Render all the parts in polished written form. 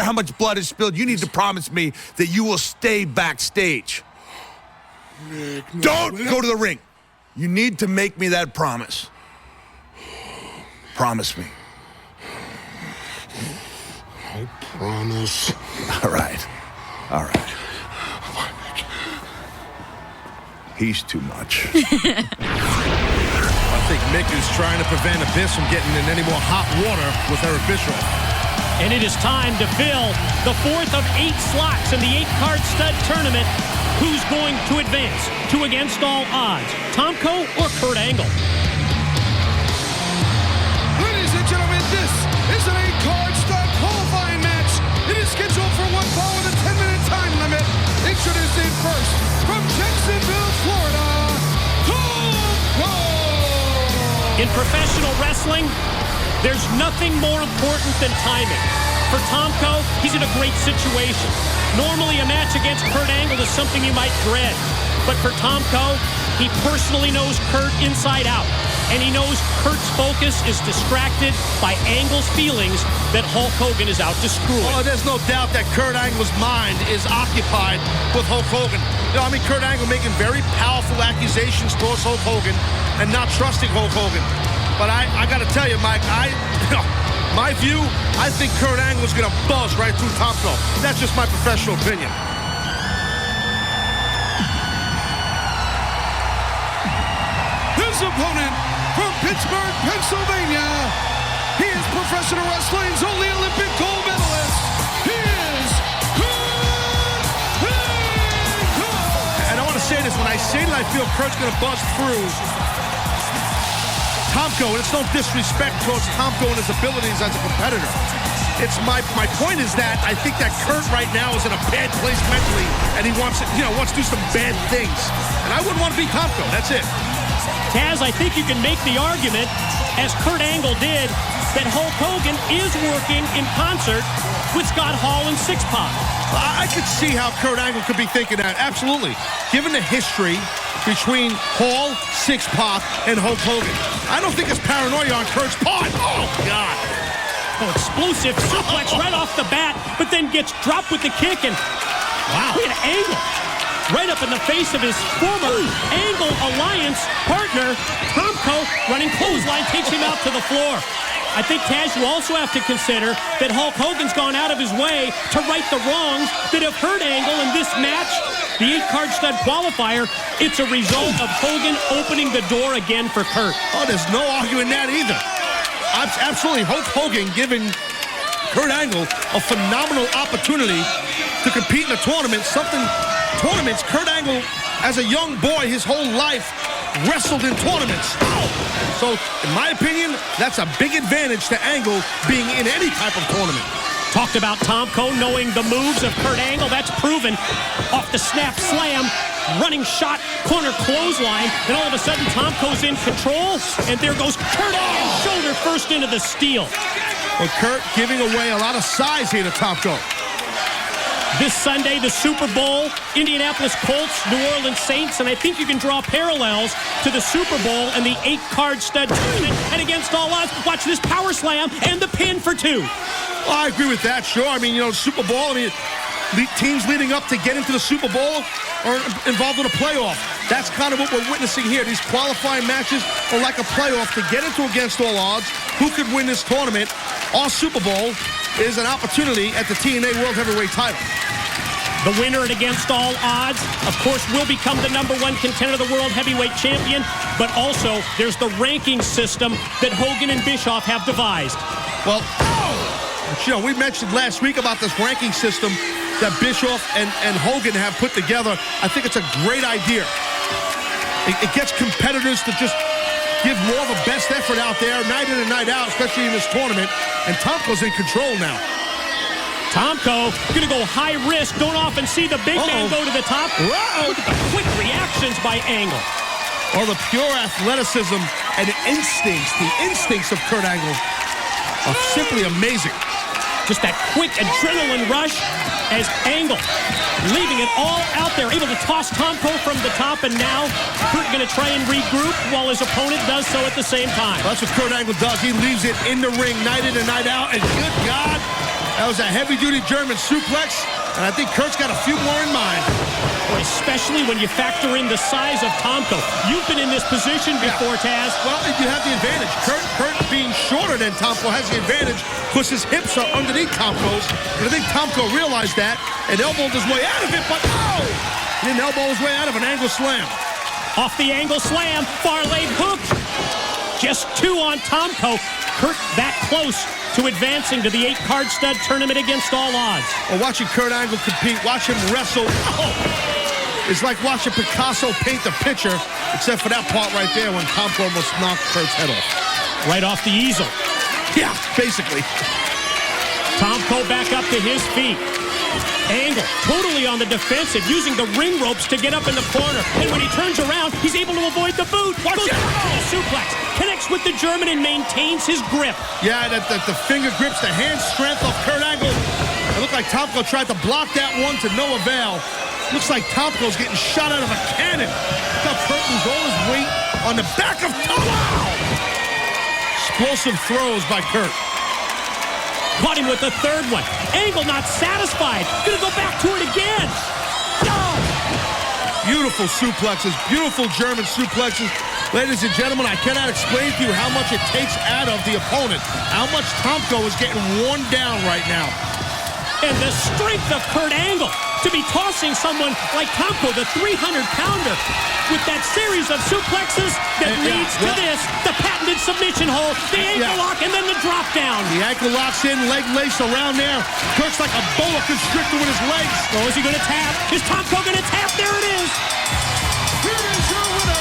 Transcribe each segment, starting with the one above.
matter how much blood is spilled, you need to promise me that you will stay backstage. Don't go to the ring. You need to make me that promise. Promise me. I promise. All right. All right. He's too much. I think Mick is trying to prevent Abyss from getting in any more hot water with Eric Bischoff. And it is time to fill the 4th of 8 slots in the 8-card stud tournament. Who's going to advance to Against All Odds? Tomko or Kurt Angle? Ladies and gentlemen, this is an 8-card stud qualifying match. It is scheduled for one fall with a 10-minute time limit. Introducing first, from Jacksonville, Florida, Tomko! In professional wrestling, there's nothing more important than timing. For Tomko, he's in a great situation. Normally, a match against Kurt Angle is something you might dread. But for Tomko, he personally knows Kurt inside out. And he knows Kurt's focus is distracted by Angle's feelings that Hulk Hogan is out to screw him. Oh, there's no doubt that Kurt Angle's mind is occupied with Hulk Hogan. You know, I mean, Kurt Angle making very powerful accusations towards Hulk Hogan and not trusting Hulk Hogan. But I got to tell you, Mike, my view, I think Kurt Angle's going to buzz right through Tomko. That's just my professional opinion. His opponent from Pittsburgh, Pennsylvania. He is professional wrestling's only Olympic gold medalist. He is Kurt Angle. And I want to say this, when I say that I feel Kurt's going to buzz through Tomko, and it's no disrespect towards Tomko and his abilities as a competitor. It's my point is that I think that Kurt right now is in a bad place mentally, and he wants to do some bad things. And I wouldn't want to be Tomko. That's it. Taz, I think you can make the argument, as Kurt Angle did, that Hulk Hogan is working in concert with Scott Hall and Six Pac. I could see how Kurt Angle could be thinking that. Absolutely. Given the history between Hall, Six Pac, and Hulk Hogan, I don't think it's paranoia on Kurt's part. Oh, God. Oh, explosive suplex right off the bat, but then gets dropped with the kick, and wow, look at Angle. Right up in the face of his former Angle Alliance partner, Tomko, running clothesline, takes him out to the floor. I think, Taz, you also have to consider that Hulk Hogan's gone out of his way to right the wrongs that have hurt Angle in this match. The 8-card stud qualifier, it's a result of Hogan opening the door again for Kurt. Oh, there's no arguing that either. Absolutely, Hulk Hogan giving Kurt Angle a phenomenal opportunity to compete in a tournament, tournaments, Kurt Angle, as a young boy, his whole life, wrestled in tournaments. So, in my opinion, that's a big advantage to Angle being in any type of tournament. Talked about Tomko knowing the moves of Kurt Angle. That's proven off the snap slam, running shot, corner clothesline. Then all of a sudden, Tomko's in control, and there goes Kurt Angle, shoulder first into the steel. Well, Kurt giving away a lot of size here to Tomko. This Sunday, the Super Bowl, Indianapolis Colts, New Orleans Saints, and I think you can draw parallels to the Super Bowl and the 8-card stud tournament. And Against All Odds, watch this power slam and the pin for 2. Well, I agree with that, sure. I mean, Super Bowl, teams leading up to get into the Super Bowl are involved in a playoff. That's kind of what we're witnessing here. These qualifying matches are like a playoff to get into Against All Odds. Who could win this tournament? Our Super Bowl is an opportunity at the TNA World Heavyweight title. The winner at Against All Odds, of course, will become the #1 contender, the World Heavyweight Champion. But also, there's the ranking system that Hogan and Bischoff have devised. Well, we mentioned last week about this ranking system that Bischoff and Hogan have put together. I think it's a great idea. It gets competitors to just give more of a best effort out there, night in and night out, especially in this tournament. And Tomko's in control now. Tomko going to go high risk. Don't often see the big man go to the top. Look at the quick reactions by Angle. Well, the pure athleticism and the instincts of Kurt Angle are simply amazing. Just that quick adrenaline rush as Angle leaving it all out there, able to toss Tomko from the top, and now Kurt going to try and regroup while his opponent does so at the same time. That's what Kurt Angle does. He leaves it in the ring night in and night out, and good God, That was a heavy-duty German suplex, and I think Kurt's got a few more in mind. Especially when you factor in the size of Tomko. You've been in this position before, Taz. Well, you have the advantage. Kurt being shorter than Tomko has the advantage because his hips are underneath Tomko's. And I think Tomko realized that and elbowed his way out of it, but no! He didn't elbow his way out of an angle slam. Off the angle slam, far leg hook. Just 2 on Tomko. Kurt that close to advancing to the 8-card stud tournament against all odds. Well, watching Kurt Angle compete, watch him wrestle. It's like watching Picasso paint the picture, except for that part right there when Tomko almost knocked Kurt's head off. Right off the easel. Yeah, basically. Tomko back up to his feet. Angle totally on the defensive, using the ring ropes to get up in the corner. And when he turns around, he's able to avoid the boot. Watch it. Suplex. Connects with the German and maintains his grip. Yeah, the finger grips, the hand strength of Kurt Angle. It looked like Tomko tried to block that one to no avail. Looks like Tomko's getting shot out of a cannon. Look how Kurt moves all his weight on the back of Tomko. Explosive throws by Kurt. Caught him with the third one. Angle not satisfied. Gonna go back to it again. Oh! Beautiful suplexes, beautiful German suplexes. Ladies and gentlemen, I cannot explain to you how much it takes out of the opponent. How much Tomko is getting worn down right now. And the strength of Kurt Angle to be tossing someone like Tomko, the 300-pounder, with that series of suplexes that leads to this, the patented submission hold, the ankle lock, and then the drop down. The ankle locks in, leg lace around there. Kurt's like a boa constrictor with his legs. Oh, is he going to tap? Is Tomko going to tap? There it is. Here is your winner,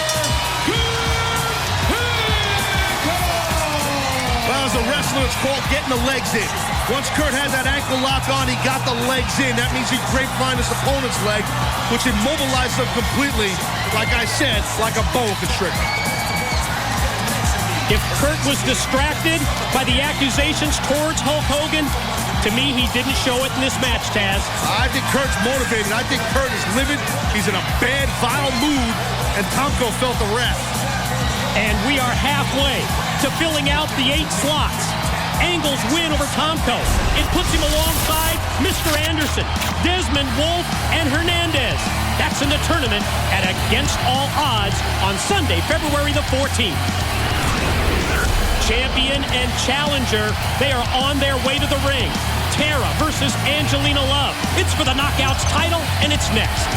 Well, as a wrestler, it's called getting the legs in. Once Kurt had that ankle lock on, he got the legs in. That means he grapevine his opponent's leg, which immobilized him completely, like I said, like a boa constrictor. If Kurt was distracted by the accusations towards Hulk Hogan, to me, he didn't show it in this match, Taz. I think Kurt's motivated. I think Kurt is livid. He's in a bad, vile mood, and Tomko felt the wrath. And we are halfway to filling out the 8 slots. Angle's win over Tomko. It puts him alongside Mr. Anderson, Desmond Wolfe, and Hernandez. That's in the tournament at Against All Odds on Sunday, February the 14th. Champion and challenger, they are on their way to the ring. Tara versus Angelina Love. It's for the Knockouts title, and it's next.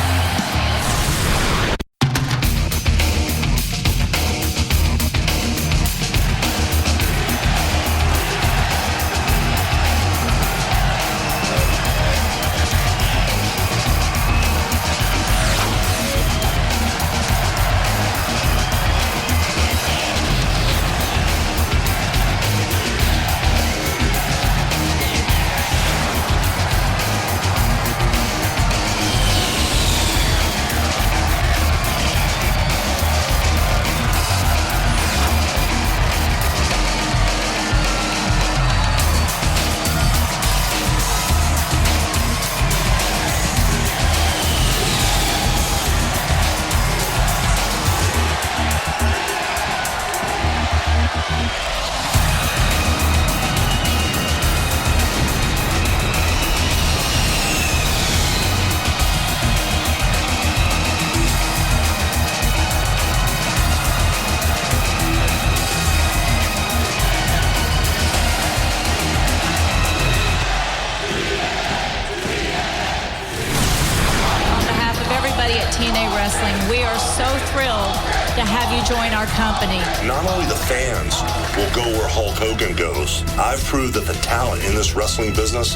TNA Wrestling. We are so thrilled to have you join our company. Not only the fans will go where Hulk Hogan goes, I've proved that the talent in this wrestling business